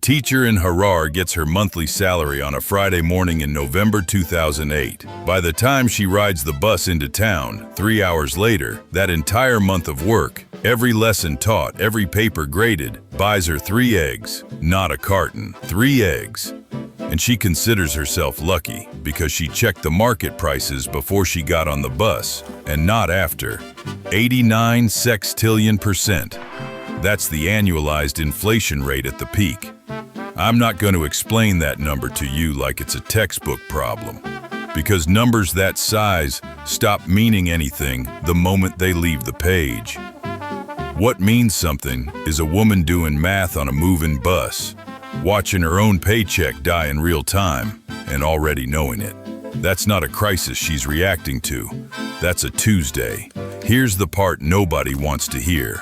teacher in Harare gets her monthly salary on a Friday morning in November 2008. By the time she rides the bus into town, 3 hours later, that entire month of work, every lesson taught, every paper graded, buys her 3 eggs. Not a carton, 3 eggs. And she considers herself lucky because she checked the market prices before she got on the bus, and not after. 89 sextillion %. That's the annualized inflation rate at the peak. I'm not going to explain that number to you like it's a textbook problem, because numbers that size stop meaning anything the moment they leave the page. What means something is a woman doing math on a moving bus, watching her own paycheck die in real time, and already knowing it. That's not a crisis she's reacting to. That's a Tuesday. Here's the part nobody wants to hear.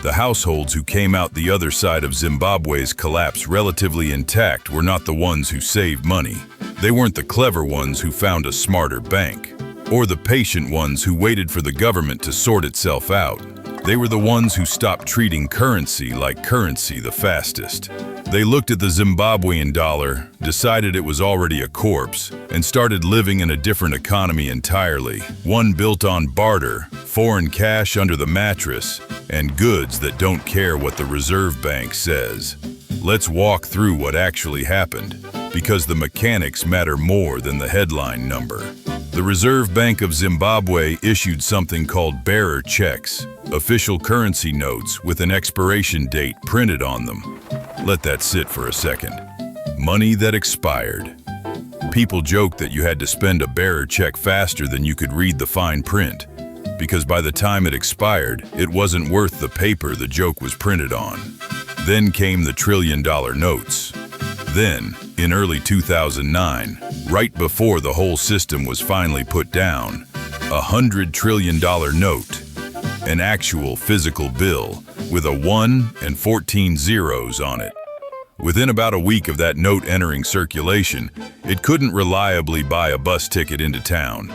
The households who came out the other side of Zimbabwe's collapse relatively intact were not the ones who saved money. They weren't the clever ones who found a smarter bank, or the patient ones who waited for the government to sort itself out. They were the ones who stopped treating currency like currency the fastest. They looked at the Zimbabwean dollar, decided it was already a corpse, and started living in a different economy entirely, one built on barter, foreign cash under the mattress, and goods that don't care what the Reserve Bank says. Let's walk through what actually happened, because the mechanics matter more than the headline number. The Reserve Bank of Zimbabwe issued something called bearer checks, official currency notes with an expiration date printed on them. Let that sit for a second. Money that expired. People joked that you had to spend a bearer check faster than you could read the fine print, because by the time it expired, it wasn't worth the paper the joke was printed on. Then came the trillion-dollar notes. Then, in early 2009, right before the whole system was finally put down, $100 trillion note, an actual physical bill with a 1 and 14 zeros on it. Within about a week of that note entering circulation, it couldn't reliably buy a bus ticket into town.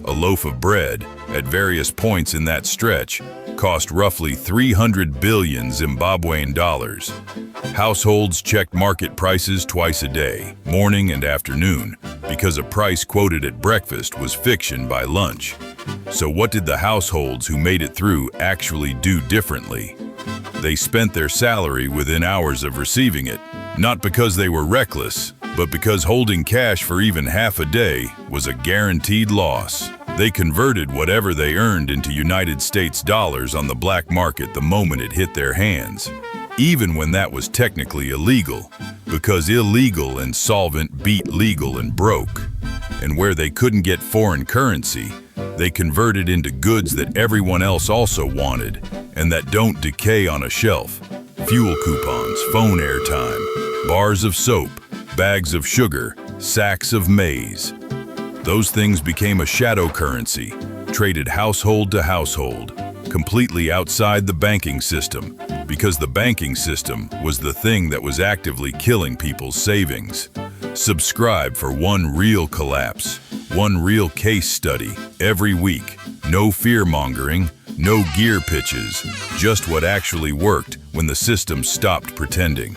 A loaf of bread, at various points in that stretch, cost roughly 300 billion Zimbabwean dollars. Households checked market prices twice a day, morning and afternoon, because a price quoted at breakfast was fiction by lunch. So what did the households who made it through actually do differently? They spent their salary within hours of receiving it, not because they were reckless, but because holding cash for even half a day was a guaranteed loss. They converted whatever they earned into United States dollars on the black market the moment it hit their hands, even when that was technically illegal, because illegal and solvent beat legal and broke. And where they couldn't get foreign currency, they converted into goods that everyone else also wanted and that don't decay on a shelf. Fuel coupons, phone airtime, bars of soap, bags of sugar, sacks of maize. Those things became a shadow currency, traded household to household, completely outside the banking system, because the banking system was the thing that was actively killing people's savings. Subscribe for one real collapse, one real case study every week. No fear-mongering, no gear pitches, just what actually worked when the system stopped pretending.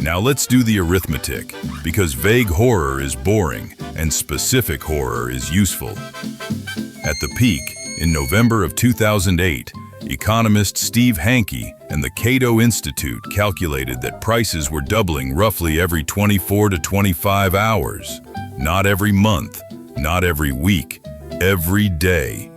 Now let's do the arithmetic, because vague horror is boring and specific horror is useful. At the peak, in November of 2008, economist Steve Hanke and the Cato Institute calculated that prices were doubling roughly every 24 to 25 hours. Not every month, not every week, every day.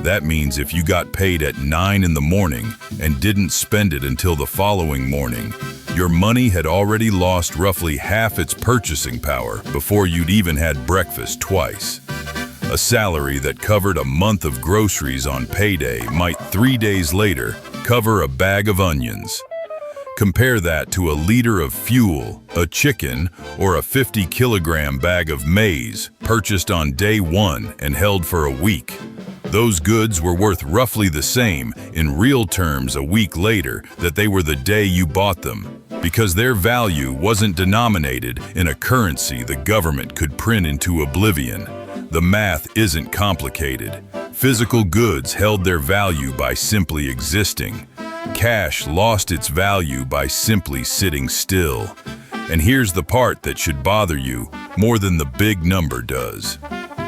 That means if you got paid at 9 in the morning and didn't spend it until the following morning, your money had already lost roughly half its purchasing power before you'd even had breakfast twice. A salary that covered a month of groceries on payday might 3 days later cover a bag of onions. Compare that to a liter of fuel, a chicken, or a 50-kilogram bag of maize purchased on day 1 and held for a week. Those goods were worth roughly the same in real terms a week later that they were the day you bought them, because their value wasn't denominated in a currency the government could print into oblivion. The math isn't complicated. Physical goods held their value by simply existing. Cash lost its value by simply sitting still. And here's the part that should bother you more than the big number does.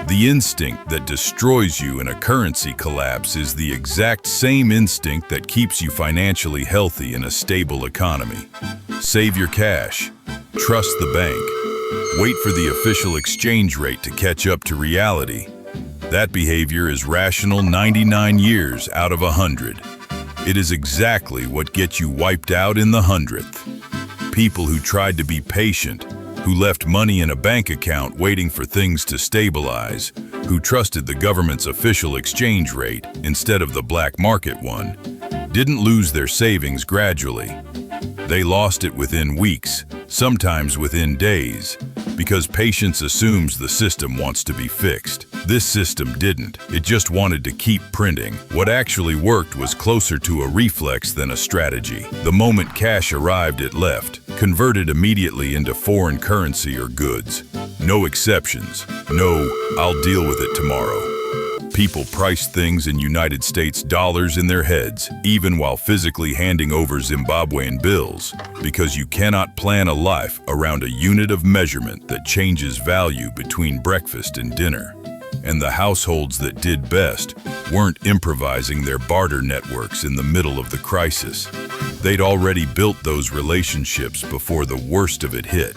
The instinct that destroys you in a currency collapse is the exact same instinct that keeps you financially healthy in a stable economy. Save your cash. Trust the bank. Wait for the official exchange rate to catch up to reality. That behavior is rational 99 years out of 100. It is exactly what gets you wiped out in the 100th. People who tried to be patient, who left money in a bank account waiting for things to stabilize, who trusted the government's official exchange rate instead of the black market one, didn't lose their savings gradually. They lost it within weeks, sometimes within days, because patience assumes the system wants to be fixed. This system didn't. It just wanted to keep printing. What actually worked was closer to a reflex than a strategy. The moment cash arrived, it left, converted immediately into foreign currency or goods. No exceptions. No, I'll deal with it tomorrow. People priced things in United States dollars in their heads, even while physically handing over Zimbabwean bills, because you cannot plan a life around a unit of measurement that changes value between breakfast and dinner. And the households that did best weren't improvising their barter networks in the middle of the crisis. They'd already built those relationships before the worst of it hit.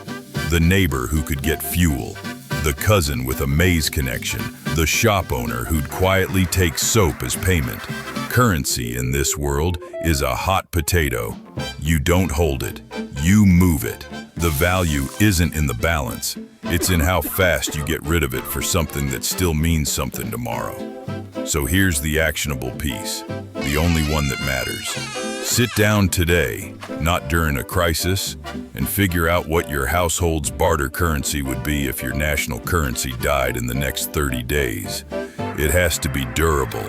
The neighbor who could get fuel, the cousin with a maize connection, the shop owner who'd quietly take soap as payment. Currency in this world is a hot potato. You don't hold it, you move it. The value isn't in the balance, it's in how fast you get rid of it for something that still means something tomorrow. So here's the actionable piece, the only one that matters. Sit down today, not during a crisis, and figure out what your household's barter currency would be if your national currency died in the next 30 days. It has to be durable.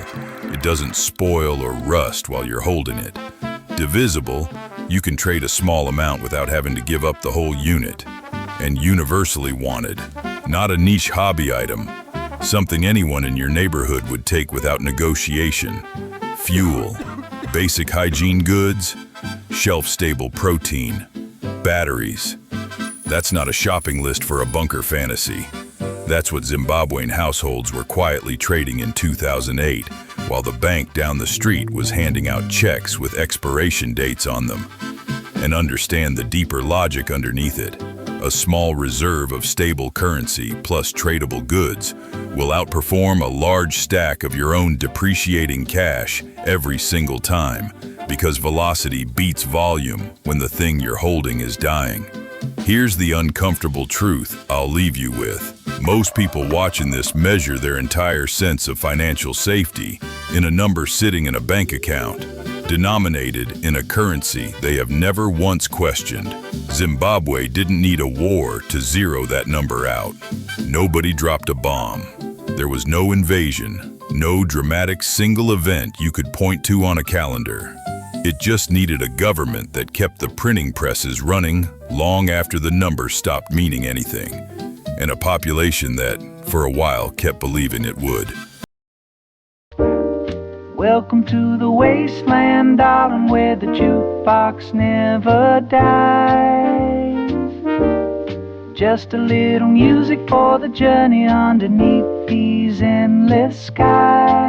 It doesn't spoil or rust while you're holding it. Divisible, you can trade a small amount without having to give up the whole unit. And universally wanted, not a niche hobby item, something anyone in your neighborhood would take without negotiation. Fuel, basic hygiene goods, shelf-stable protein, batteries. That's not a shopping list for a bunker fantasy. That's what Zimbabwean households were quietly trading in 2008, while the bank down the street was handing out checks with expiration dates on them. And understand the deeper logic underneath it. A small reserve of stable currency plus tradable goods will outperform a large stack of your own depreciating cash every single time, because velocity beats volume when the thing you're holding is dying. Here's the uncomfortable truth I'll leave you with. Most people watching this measure their entire sense of financial safety in a number sitting in a bank account, denominated in a currency they have never once questioned. Zimbabwe didn't need a war to zero that number out. Nobody dropped a bomb. There was no invasion, no dramatic single event you could point to on a calendar. It just needed a government that kept the printing presses running long after the number stopped meaning anything, and a population that, for a while, kept believing it would. Welcome to the wasteland, darling, where the jukebox never dies. Just a little music for the journey underneath these endless skies.